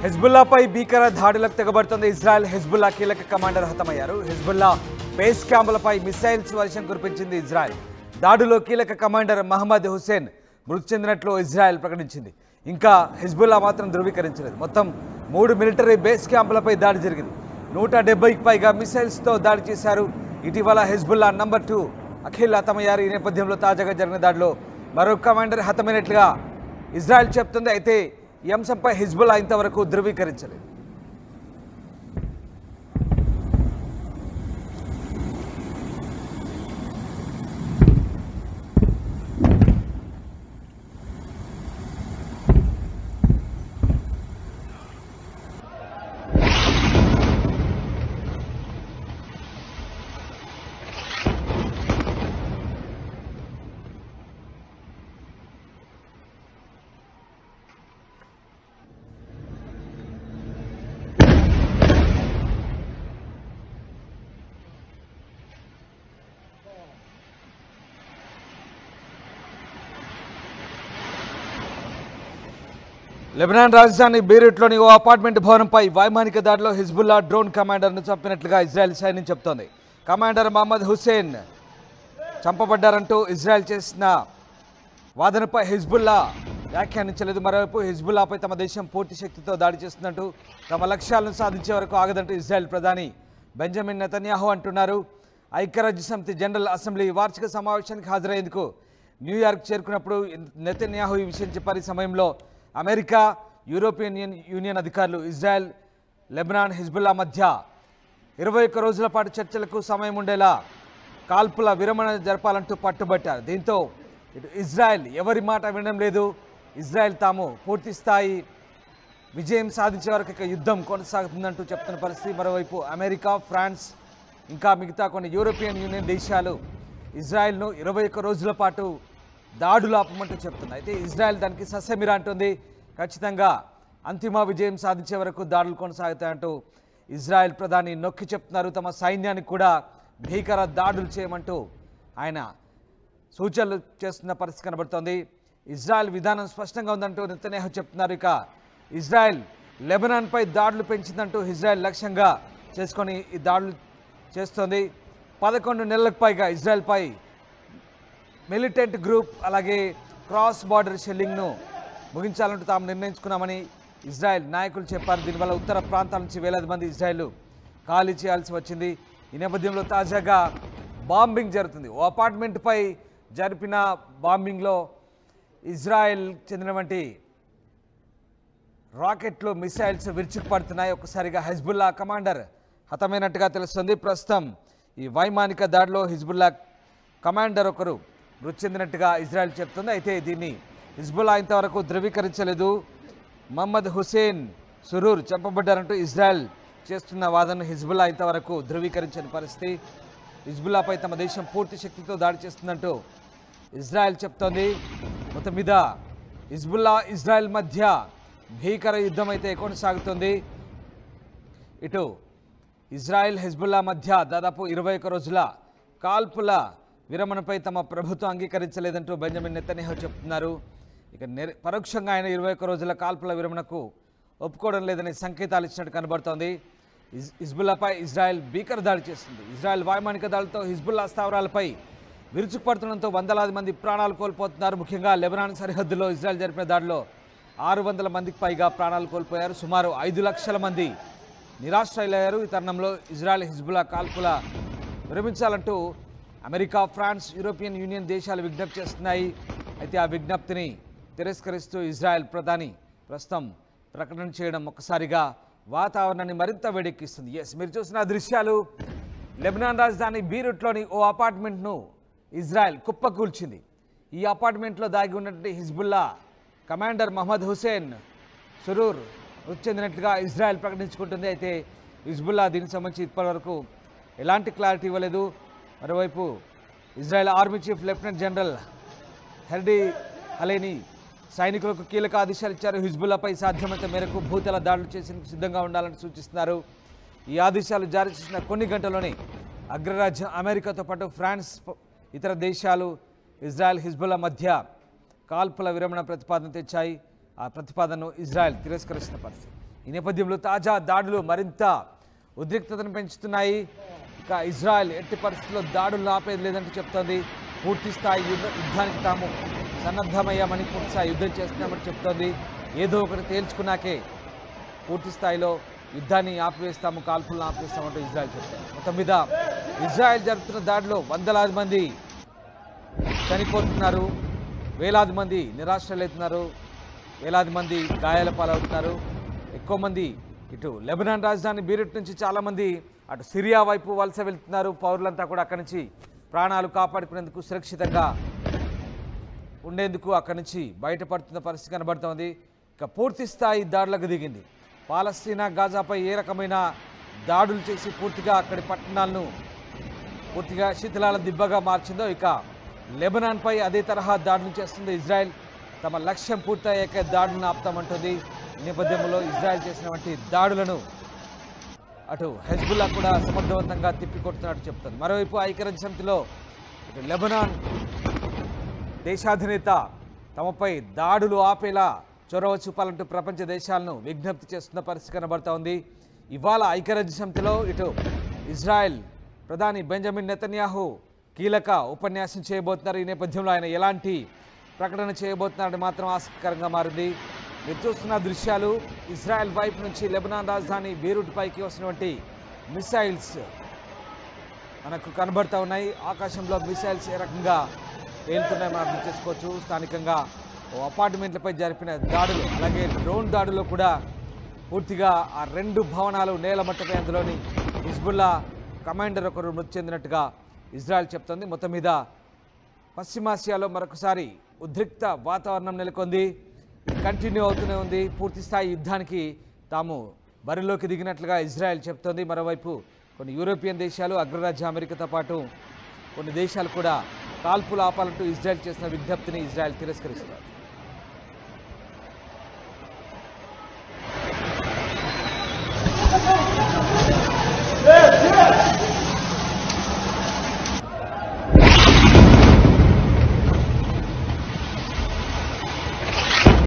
హిజ్బుల్లాపై భీకర దాడులకు తెగబడుతోంది Israel. Hezbollah కీలక కమాండర్ హతమయ్యారు. హిజ్బుల్లా బేస్ క్యాంపులపై మిసైల్స్ వర్షం కురిపించింది ఇజ్రాయెల్. దాడిలో కీలక కమాండర్ మహమ్మద్ హుసేన్ మృతి చెందినట్లు ఇజ్రాయెల్ ప్రకటించింది. ఇంకా హిజ్బుల్లా మాత్రం ధృవీకరించలేదు. మొత్తం 3 మిలిటరీ బేస్ క్యాంపులపై దాడి జరిగింది. 170కి పైగా మిసైల్స్తో దాడి చేశారు. ఇటీవల హిజ్బుల్లా నంబర్ 2 అఖిల్ హతమయ్యారు. ఈ నేపథ్యంలో తాజాగా జరిగిన దాడిలో మరో కమాండర్ హతమైనట్లుగా ఇజ్రాయెల్ చెప్తుంది. అయితే ఈ అంశంపై హిజ్బుల్లా ఇంతవరకు ధృవీకరించలేదు. లెబనాన్ రాజధాని బీరూట్లోని ఓ అపార్ట్మెంట్ భవనంపై వైమానిక దాడిలో హిజ్బుల్లా డ్రోన్ కమాండర్ను చంపినట్లుగా ఇజ్రాయెల్ సైన్యం చెబుతోంది. కమాండర్ మహమ్మద్ హుసేన్ చంపబడ్డారంటూ ఇజ్రాయెల్ చేసిన వాదనపై హిజ్బుల్లా వ్యాఖ్యానించలేదు. మరోవైపు హిజ్బుల్లాపై తమ దేశం పూర్తి శక్తితో దాడి చేస్తున్నట్టు, తమ లక్ష్యాలను సాధించే వరకు ఆగదంటూ ఇజ్రాయెల్ ప్రధాని బెంజమిన్ నెతన్యాహు అంటున్నారు. ఐక్యరాజ్యసమితి జనరల్ అసెంబ్లీ వార్షిక సమావేశానికి హాజరయ్యేందుకు న్యూయార్క్ చేరుకున్నప్పుడు నెతన్యాహు ఈ విషయం చెప్పారు. ఈ సమయంలో అమెరికా, యూరోపియన్ యూనియన్ అధికారులు ఇజ్రాయెల్, లెబనాన్, హిజ్బుల్లా మధ్య 21 రోజుల పాటు చర్చలకు సమయం ఉండేలా కాల్పుల విరమణ జరపాలంటూ పట్టుబట్టారు. దీంతో ఇటు ఇజ్రాయెల్ ఎవరి మాట వినడం లేదు. ఇజ్రాయెల్ తాము పూర్తి స్థాయి విజయం సాధించే వరకు ఇక యుద్ధం కొనసాగుతుందంటూ చెప్తున్న పరిస్థితి. మరోవైపు అమెరికా, ఫ్రాన్స్ ఇంకా మిగతా కొన్ని యూరోపియన్ యూనియన్ దేశాలు ఇజ్రాయెల్ను 21 రోజుల పాటు దాడులు ఆపమంటూ చెప్తుంది. అయితే ఇజ్రాయెల్ దానికి సస్యమిరా అంటుంది. ఖచ్చితంగా అంతిమ విజయం సాధించే వరకు దాడులు కొనసాగుతాయంటూ ఇజ్రాయెల్ ప్రధాని నొక్కి చెప్తున్నారు. తమ సైన్యానికి కూడా భీకర దాడులు చేయమంటూ ఆయన సూచనలు చేస్తున్న పరిస్థితి కనబడుతోంది. ఇజ్రాయెల్ విధానం స్పష్టంగా ఉందంటూ నెతన్యాహు చెప్తున్నారు. ఇక ఇజ్రాయెల్ లెబనాన్పై దాడులు పెంచిందంటూ ఇజ్రాయెల్ లక్ష్యంగా చేసుకొని ఈ దాడులు చేస్తోంది. 11 నెలలకు పైగా ఇజ్రాయెల్పై మిలిటెంట్ గ్రూప్ అలాగే క్రాస్ బార్డర్ షెల్లింగ్ను ముగించాలంటూ తాము నిర్ణయించుకున్నామని ఇజ్రాయెల్ నాయకులు చెప్పారు. దీనివల్ల ఉత్తర ప్రాంతాల నుంచి వేలాది మంది ఇజ్రాయెల్ ఖాళీ చేయాల్సి వచ్చింది. ఈ నేపథ్యంలో తాజాగా బాంబింగ్ జరుగుతుంది. ఓ అపార్ట్మెంట్పై జరిపిన బాంబింగ్లో ఇజ్రాయెల్ చెందినటువంటి రాకెట్లు, మిసైల్స్ విరుచుకుపడుతున్నాయి. ఒక్కసారిగా హిజ్బుల్లా కమాండర్ హతమైనట్టుగా తెలుస్తుంది. ప్రస్తుతం ఈ వైమానిక దాడిలో హిజ్బుల్లా కమాండర్ ఒకరు మృతి చెందినట్టుగా ఇజ్రాయెల్ చెప్తుంది. అయితే దీన్ని హిజ్బుల్లా ఇంతవరకు ధృవీకరించలేదు. మహమ్మద్ హుసేన్ సురూర్ చంపబడ్డారంటూ ఇజ్రాయెల్ చేస్తున్న వాదనను హిజ్బుల్లా ఇంతవరకు ధృవీకరించని పరిస్థితి. హిజ్బుల్లాపై తమ దేశం పూర్తి శక్తితో దాడి చేస్తుందంటూ ఇజ్రాయెల్ చెప్తోంది. మొత్తం మీద హిజ్బుల్లా, ఇజ్రాయెల్ మధ్య భీకర యుద్ధం అయితే కొనసాగుతుంది. ఇటు ఇజ్రాయెల్, హిజ్బుల్లా మధ్య దాదాపు 21 రోజుల కాల్పుల విరమణపై తమ ప్రభుత్వం అంగీకరించలేదంటూ బెంజమిన్ నెతన్యాహు చెప్తున్నారు. ఇక పరోక్షంగా ఆయన 21 రోజుల కాల్పుల విరమణకు ఒప్పుకోవడం లేదని సంకేతాలు ఇచ్చినట్టు కనబడుతోంది. హిజ్బుల్లాపై ఇజ్రాయెల్ భీకర దాడి చేస్తుంది. ఇజ్రాయెల్ వైమానిక దాడితో హిజ్బుల్లా స్థావరాలపై విరుచుకుపడుతుండటంతో వందలాది మంది ప్రాణాలు కోల్పోతున్నారు. ముఖ్యంగా లెబనాన్ సరిహద్దులో ఇజ్రాయెల్ జరిపిన దాడిలో 600 మందికి పైగా ప్రాణాలు కోల్పోయారు. సుమారు 5 లక్షల మంది నిరాశ్రయులయ్యారు. ఈ తరుణంలో ఇజ్రాయెల్, హిజ్బుల్లా కాల్పుల విరమించాలంటూ అమెరికా, ఫ్రాన్స్, యూరోపియన్ యూనియన్ దేశాలు విజ్ఞప్తి చేస్తున్నాయి. అయితే ఆ విజ్ఞప్తిని తిరస్కరిస్తూ ఇజ్రాయెల్ ప్రధాని ప్రస్తుతం ప్రకటన చేయడం ఒక్కసారిగా వాతావరణాన్ని మరింత వేడెక్కిస్తుంది. మీరు చూసిన దృశ్యాలు లెబనాన్ రాజధాని బీరూట్లోని ఓ అపార్ట్మెంట్ను ఇజ్రాయెల్ కుప్పకూల్చింది. ఈ అపార్ట్మెంట్లో దాగి ఉన్నటువంటి హిజ్బుల్లా కమాండర్ మహమ్మద్ హుసేన్ సురూర్ మృతి చెందినట్లుగా ఇజ్రాయెల్ ప్రకటించుకుంటుంది. అయితే హిజ్బుల్లా దీనికి సంబంధించి ఇప్పటివరకు ఎలాంటి క్లారిటీ ఇవ్వలేదు. మరోవైపు Israel army chief lieutenant general Herzi హలేని సైనికులకు కీలక ఆదేశాలు ఇచ్చారు. హిజ్బుల్లాపై సాధ్యమైనంత మేరకు భూతల దాడులు చేసేందుకు సిద్ధంగా ఉండాలని సూచిస్తున్నారు. ఈ ఆదేశాలు జారీ చేసిన కొన్ని గంటల్లోనే అగ్రరాజ్యం అమెరికాతో పాటు ఫ్రాన్స్, ఇతర దేశాలు ఇజ్రాయెల్, హిజ్బుల్లా మధ్య కాల్పుల విరమణ ప్రతిపాదన తెచ్చాయి. ఆ ప్రతిపాదనను ఇజ్రాయెల్ తిరస్కరిస్తున్న పరిస్థితి. ఈ నేపథ్యంలో తాజా దాడులు మరింత ఉద్రిక్తతను పెంచుతున్నాయి. ఇక ఇజ్రాయెల్ ఎట్టి పరిస్థితుల్లో దాడులను ఆపేది లేదంటూ చెప్తోంది. పూర్తి స్థాయి యుద్ధానికి తాము సన్నద్ధమయ్యామని, పూర్తి స్థాయి యుద్ధం చేస్తున్నామని చెప్తోంది. ఏదో ఒకటి తేల్చుకున్నాకే పూర్తి స్థాయిలో యుద్ధాన్ని ఆపివేస్తాము, కాల్పులను ఆపివేస్తామంటూ ఇజ్రాయెల్ చెప్తారు. మొత్తం మీద ఇజ్రాయెల్ జరుపుతున్న దాడిలో వందలాది మంది చనిపోతున్నారు, వేలాది మంది నిరాశ్రయులవుతున్నారు, వేలాది మంది గాయాల పాలవుతున్నారు. ఎక్కువ మంది ఇటు లెబనాన్ రాజధాని బీరుట్ నుంచి చాలామంది అటు సిరియా వైపు వలస వెళ్తున్నారు. పౌరులంతా కూడా అక్కడి నుంచి ప్రాణాలు కాపాడుకునేందుకు, సురక్షితంగా ఉండేందుకు అక్కడి నుంచి బయటపడుతున్న పరిస్థితి కనబడుతోంది. ఇక పూర్తి స్థాయి దాడులకు దిగింది. పాలస్తీనా గాజాపై ఏ రకమైన దాడులు చేసి పూర్తిగా అక్కడి పట్టణాలను పూర్తిగా శిథిలాల దిబ్బగా మార్చిందో, ఇక లెబనాన్పై అదే తరహా దాడులు చేస్తుంది ఇజ్రాయెల్. తమ లక్ష్యం పూర్తయ్యాక దాడులను ఆపుతామంటుంది. ఈ నేపథ్యంలో ఇజ్రాయెల్ చేసినటువంటి దాడులను అటు హెజ్బుల్లా కూడా సమర్థవంతంగా తిప్పికొడుతున్నట్టు చెప్తుంది. మరోవైపు ఐక్యరాజ్య సమితిలో ఇటు లెబనాన్ దేశాధినేత తమపై దాడులు ఆపేలా చొరవ చూపాలంటూ ప్రపంచ దేశాలను విజ్ఞప్తి చేస్తున్న పరిస్థితి కనబడుతూ ఉంది. ఇవాళ ఐక్యరాజ్య సమితిలో ఇటు ఇజ్రాయెల్ ప్రధాని బెంజమిన్ నెతన్యాహు కీలక ఉపన్యాసం చేయబోతున్నారు. ఈ నేపథ్యంలో ఆయన ఎలాంటి ప్రకటన చేయబోతున్నారని మాత్రం ఆసక్తికరంగా మారింది. మీరు చూస్తున్న దృశ్యాలు ఇజ్రాయెల్ వైపు నుంచి లెబనాన్ రాజధాని బీరూట్ పైకి వస్తున్నటువంటి మిసైల్స్ మనకు కనబడుతూ ఉన్నాయి. ఆకాశంలో మిసైల్స్ ఏ రకంగా పేలుతున్నాయి మనం అర్థం చేసుకోవచ్చు. స్థానికంగా అపార్ట్మెంట్లపై జరిపిన దాడులు, అలాగే డ్రోన్ దాడుల్లో కూడా పూర్తిగా ఆ 2 భవనాలు నేలమట్టపై అందులోని హిజ్బుల్లా కమాండర్ ఒకరు మృతి చెందినట్టుగా ఇజ్రాయెల్ చెప్తోంది. మొత్తం మీద పశ్చిమాసియాలో మరొకసారి ఉద్రిక్త వాతావరణం నెలకొంది, కంటిన్యూ అవుతూనే ఉంది. పూర్తి స్థాయి యుద్ధానికి తాము బరిలోకి దిగినట్లుగా ఇజ్రాయెల్ చెప్తోంది. మరోవైపు కొన్ని యూరోపియన్ దేశాలు, అగ్రరాజ్య అమెరికాతో పాటు కొన్ని దేశాలు కూడా కాల్పులు ఆపాలంటూ ఇజ్రాయెల్ చేసిన విజ్ఞప్తిని ఇజ్రాయెల్ తిరస్కరిస్తారు.